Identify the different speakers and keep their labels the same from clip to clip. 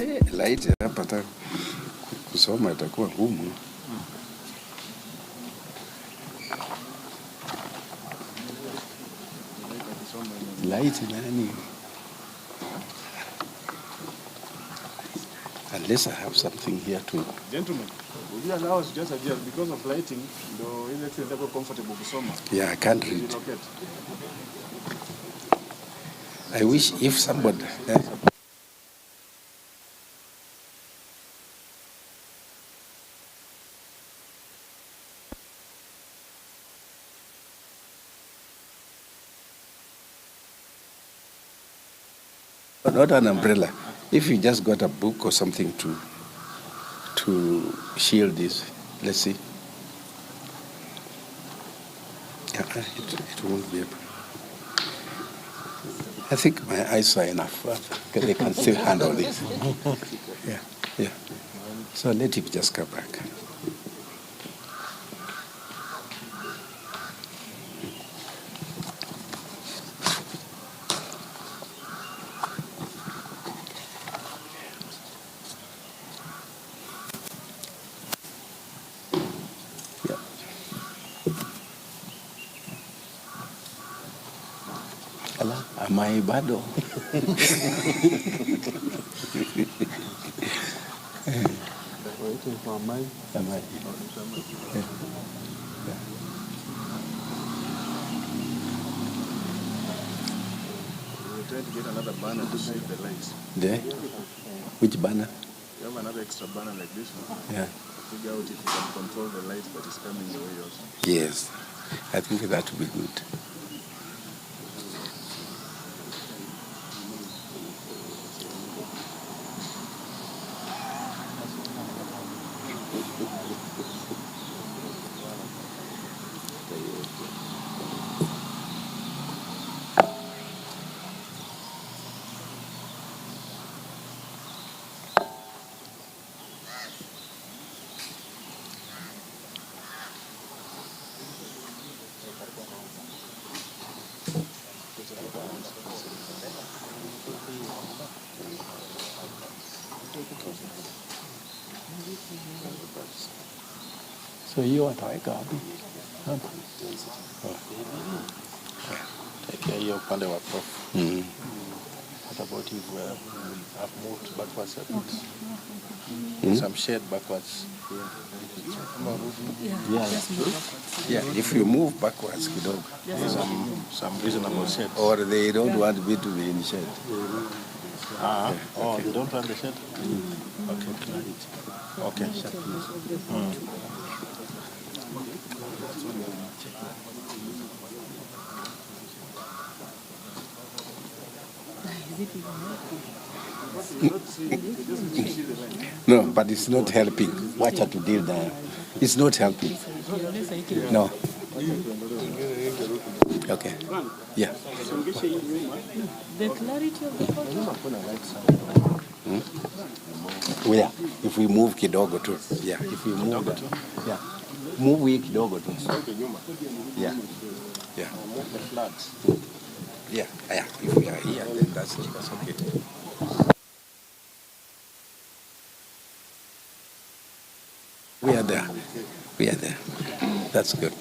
Speaker 1: Light hapa hata kusoma itakuwa ngumu. Light nani? Unless I have something here too.
Speaker 2: Gentlemen, would you allow us to just adjust because of lighting? Though is it never comfortable to soma?
Speaker 1: Yeah, I can't read. I wish if somebody. Not an umbrella. If you just got a book or something to shield this, let's see. Yeah, it won't be able. I think my eyes are enough. They can still handle this. Yeah. So let it just come back. Am I bado?
Speaker 3: Waiting for mine.
Speaker 1: Am I? Yeah.
Speaker 2: We're trying to get another banner to save the lights.
Speaker 1: There? Which banner?
Speaker 2: You have another extra banner like this one.
Speaker 1: Yeah.
Speaker 2: Figure out if you can control the light that is coming your way also.
Speaker 1: Yes. I think that would be good. So you are Tiger.
Speaker 3: Hiyo upande wa prof. What about if we have moved backwards a bit? Some shade backwards.
Speaker 1: Yeah, if you move backwards, kidogo.
Speaker 3: Some reasonable shade.
Speaker 1: Or they don't want me to be in shade.
Speaker 3: They don't want the shade? Okay.
Speaker 1: No, but it's not helping. Watch her to deal there. It's not helping. No. Okay. Yeah.
Speaker 4: The clarity of the photo.
Speaker 1: Yeah. If we move kidogo tu. Yeah. If we move that. Yeah. Move hii kidogo tu. Yeah. Yeah.
Speaker 3: Move the flags.
Speaker 1: Yeah. If we are here, then that's okay. We are there. That's good.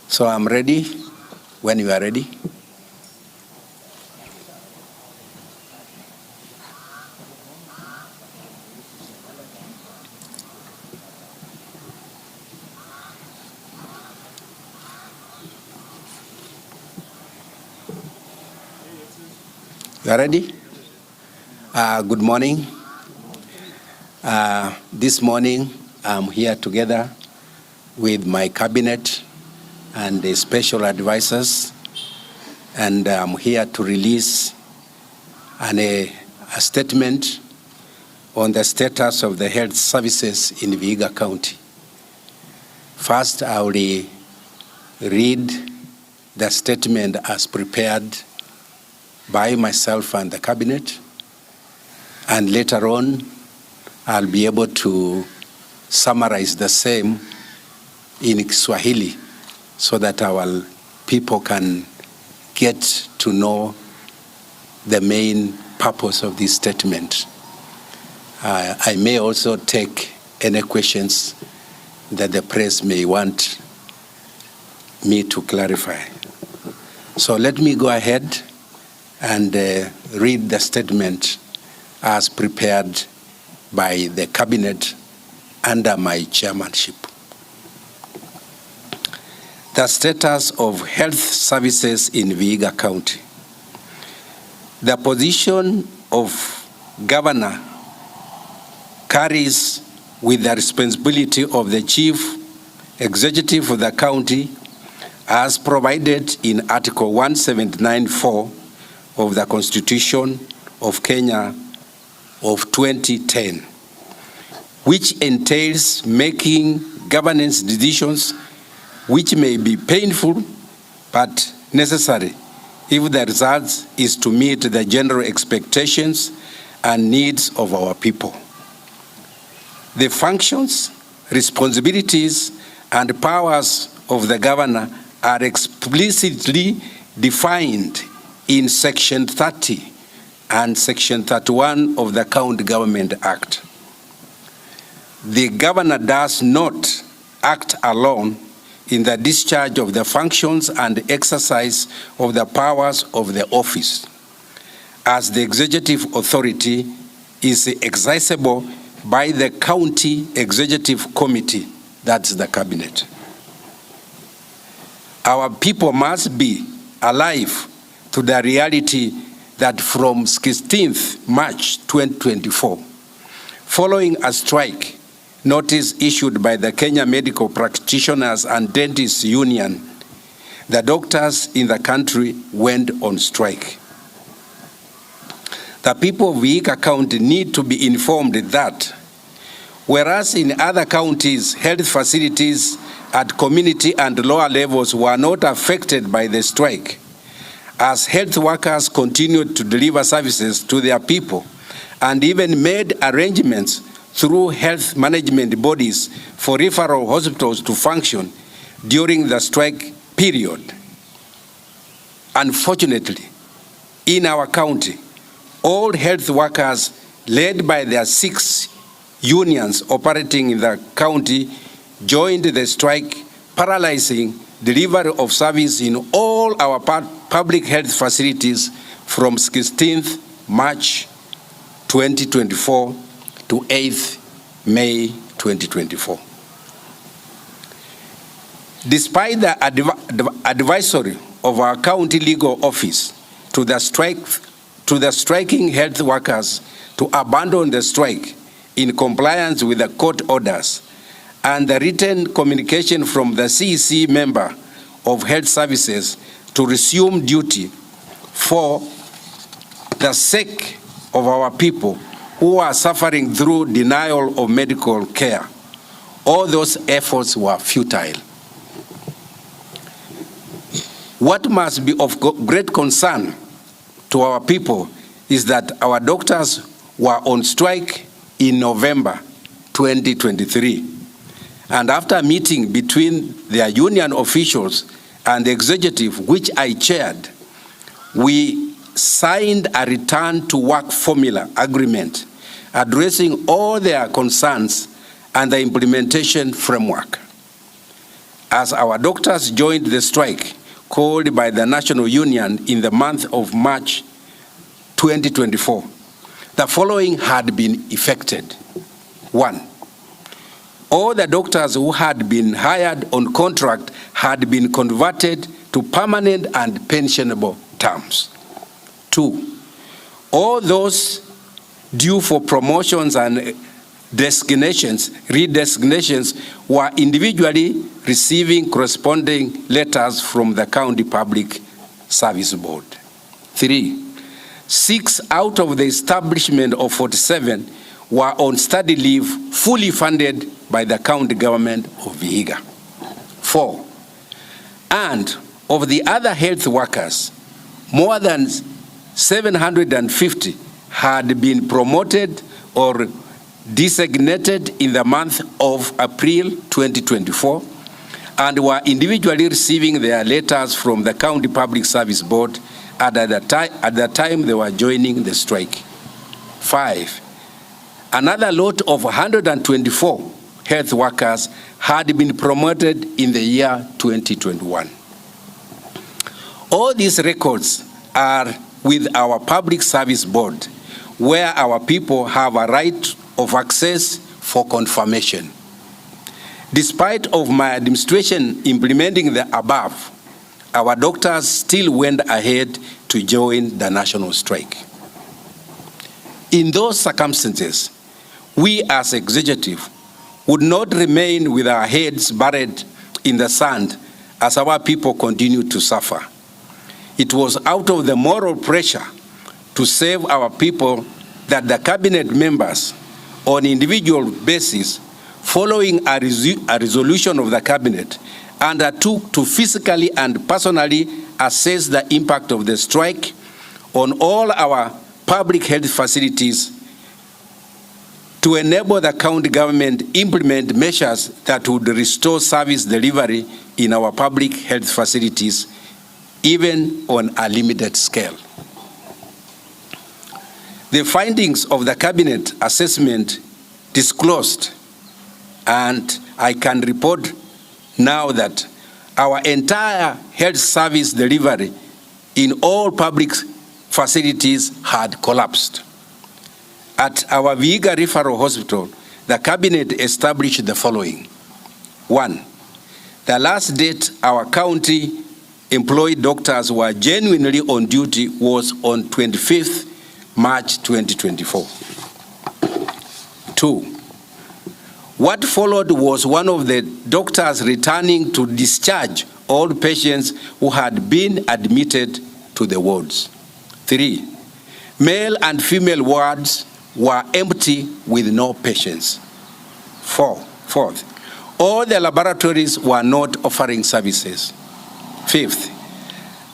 Speaker 1: So I'm ready when you are ready. You are ready? Good morning. This morning, I'm here together with my cabinet and the special advisors, and I'm here to release a statement on the status of the health services in Vihiga County. First, I will read the statement as prepared by myself and the cabinet, and later on I'll be able to summarize the same in Swahili so that our people can get to know the main purpose of this statement. I may also take any questions that the press may want me to clarify. So let me go ahead and read the statement as prepared by the cabinet under my chairmanship. The status of health services in Vihiga County. The position of governor carries with the responsibility of the chief executive of the county as provided in Article 179(4) of the Constitution of Kenya of 2010, which entails making governance decisions which may be painful but necessary if the result is to meet the general expectations and needs of our people. The functions, responsibilities, and powers of the governor are explicitly defined in Section 30 and Section 31 of the County Government Act. The governor does not act alone in the discharge of the functions and exercise of the powers of the office, as the executive authority is exercisable by the County Executive Committee, that's the cabinet. Our people must be alive to the reality that from 16th March 2024, following a strike notice issued by the Kenya Medical Practitioners and Dentists Union, the doctors in the country went on strike. The people of Vihiga County need to be informed that, whereas in other counties, health facilities at community and lower levels were not affected by the strike, as health workers continued to deliver services to their people and even made arrangements through health management bodies for referral hospitals to function during the strike period. Unfortunately, in our county, all health workers led by their 6 unions operating in the county joined the strike, paralyzing delivery of service in all our public health facilities from 16th March 2024 to 8th May 2024. Despite the advisory of our county legal office to the striking health workers to abandon the strike in compliance with the court orders, and the written communication from the CEC member of health services to resume duty for the sake of our people who are suffering through denial of medical care, all those efforts were futile. What must be of great concern to our people is that our doctors were on strike in November 2023. And after a meeting between their union officials and the executive, which I chaired, we signed a return to work formula agreement addressing all their concerns and the implementation framework. As our doctors joined the strike called by the National Union in the month of March 2024, the following had been effected. 1, all the doctors who had been hired on contract had been converted to permanent and pensionable terms. 2, all those due for promotions and redesignations were individually receiving corresponding letters from the County Public Service Board. 3, 6 out of the establishment of 47 were on study leave, fully funded by the county government of Vihiga. 4, and of the other health workers, more than 750 had been promoted or designated in the month of April 2024 and were individually receiving their letters from the County Public Service Board at the time they were joining the strike. 5. Another lot of 124 health workers had been promoted in the year 2021. All these records are with our Public Service Board, where our people have a right of access for confirmation. Despite of my administration implementing the above, our doctors still went ahead to join the national strike. In those circumstances, we as executive would not remain with our heads buried in the sand as our people continue to suffer. It was out of the moral pressure to save our people that the cabinet members on individual basis, following a resolution of the cabinet, undertook to physically and personally assess the impact of the strike on all our public health facilities to enable the county government implement measures that would restore service delivery in our public health facilities, even on a limited scale. The findings of the cabinet assessment disclosed, and I can report now that our entire health service delivery in all public facilities had collapsed. At our Vihiga Referral Hospital, the cabinet established the following. 1, the last date our county employed doctors were genuinely on duty was on 25th March 2024. 2, what followed was one of the doctors returning to discharge all patients who had been admitted to the wards. 3, male and female wards were empty with no patients. 4th, all the laboratories were not offering services. 5th,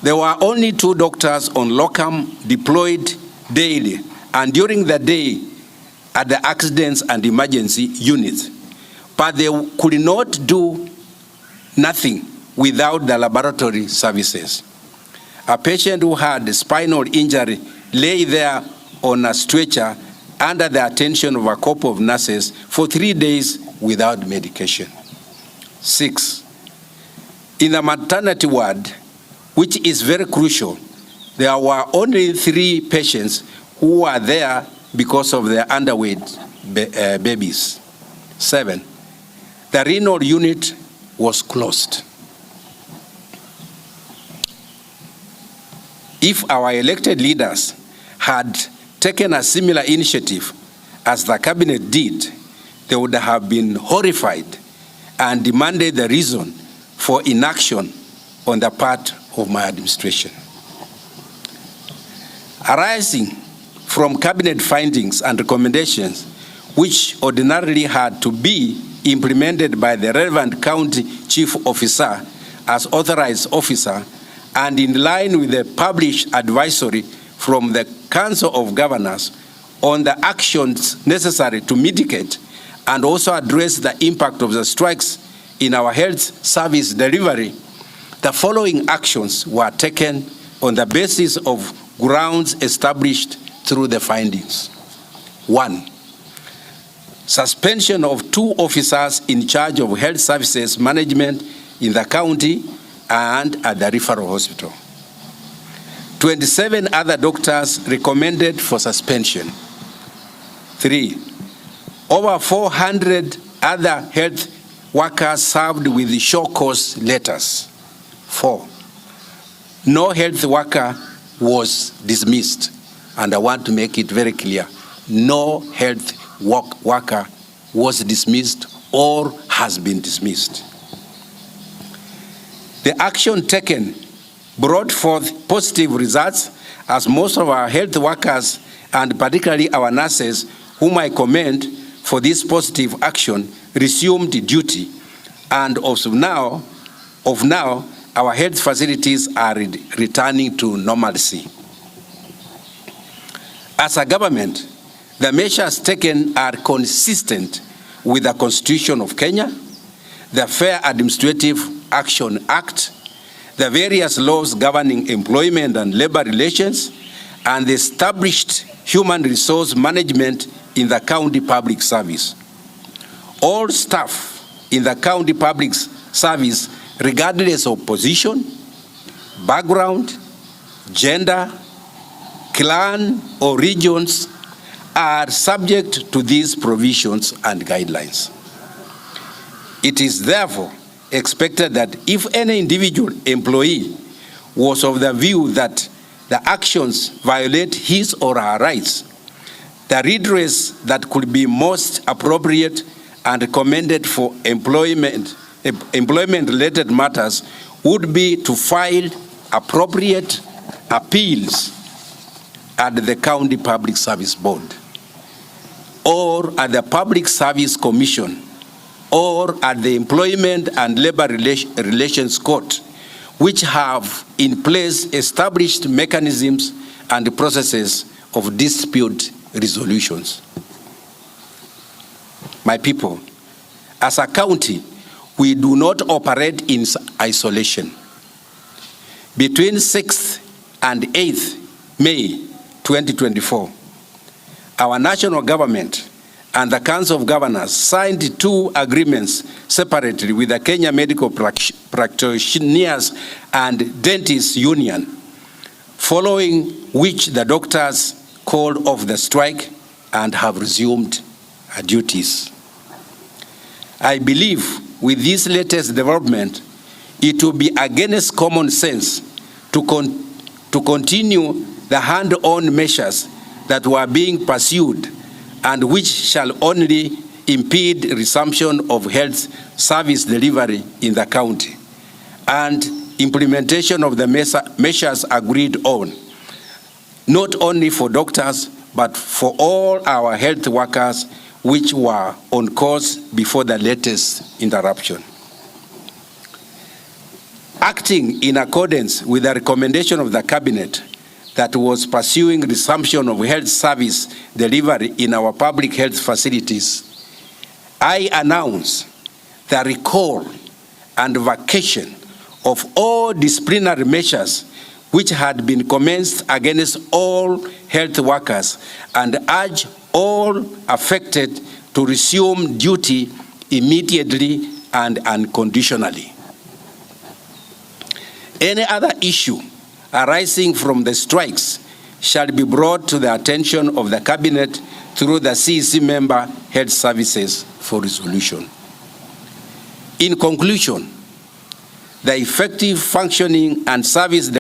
Speaker 1: there were only 2 doctors on locum deployed daily and during the day at the accidents and emergency units, but they could not do nothing without the laboratory services. A patient who had spinal injury lay there on a stretcher under the attention of a couple of nurses for 3 days without medication. 6, in the maternity ward, which is very crucial, there were only 3 patients who were there because of their underweight babies. 7, the renal unit was closed. If our elected leaders had taken a similar initiative as the cabinet did, they would have been horrified and demanded the reason for inaction on the part of my administration. Arising from cabinet findings and recommendations, which ordinarily had to be implemented by the relevant county chief officer as authorized officer, and in line with the published advisory from the Council of Governors on the actions necessary to mitigate and also address the impact of the strikes in our health service delivery, the following actions were taken on the basis of grounds established through the findings. 1, suspension of 2 officers in charge of health services management in the county and at the referral hospital. 27 other doctors recommended for suspension. 3, over 400 other health workers served with show cause letters. 4, no health worker was dismissed. And I want to make it very clear, no health worker was dismissed or has been dismissed. The action taken brought forth positive results as most of our health workers and particularly our nurses, whom I commend for this positive action, resumed duty, and of now our health facilities are returning to normalcy. As a government, the measures taken are consistent with the Constitution of Kenya, the Fair Administrative Action Act, the various laws governing employment and labor relations, and the established human resource management in the county public service. All staff in the county public service, regardless of position, background, gender, clan, or regions, are subject to these provisions and guidelines. It is therefore expected that if any individual employee was of the view that the actions violate his or her rights, the redress that could be most appropriate and recommended for employment-related matters would be to file appropriate appeals at the County Public Service Board, or at the Public Service Commission, or at the Employment and Labor Relations Court, which have in place established mechanisms and processes of dispute resolutions. My people, as a county, we do not operate in isolation. Between 6th and 8th May 2024, our national government and the Council of Governors signed 2 agreements separately with the Kenya Medical Practitioners and Dentists Union, following which the doctors called off the strike and have resumed duties. I believe with this latest development, it will be against common sense to continue the hand-on measures that were being pursued and which shall only impede resumption of health service delivery in the county and implementation of the measures agreed on, not only for doctors, but for all our health workers which were on course before the latest interruption. Acting in accordance with the recommendation of the Cabinet that was pursuing resumption of health service delivery in our public health facilities, I announce the recall and vacation of all disciplinary measures which had been commenced against all health workers and urge all affected to resume duty immediately and unconditionally. Any other issue arising from the strikes shall be brought to the attention of the Cabinet through the CEC member health services for resolution. In conclusion, the effective functioning and service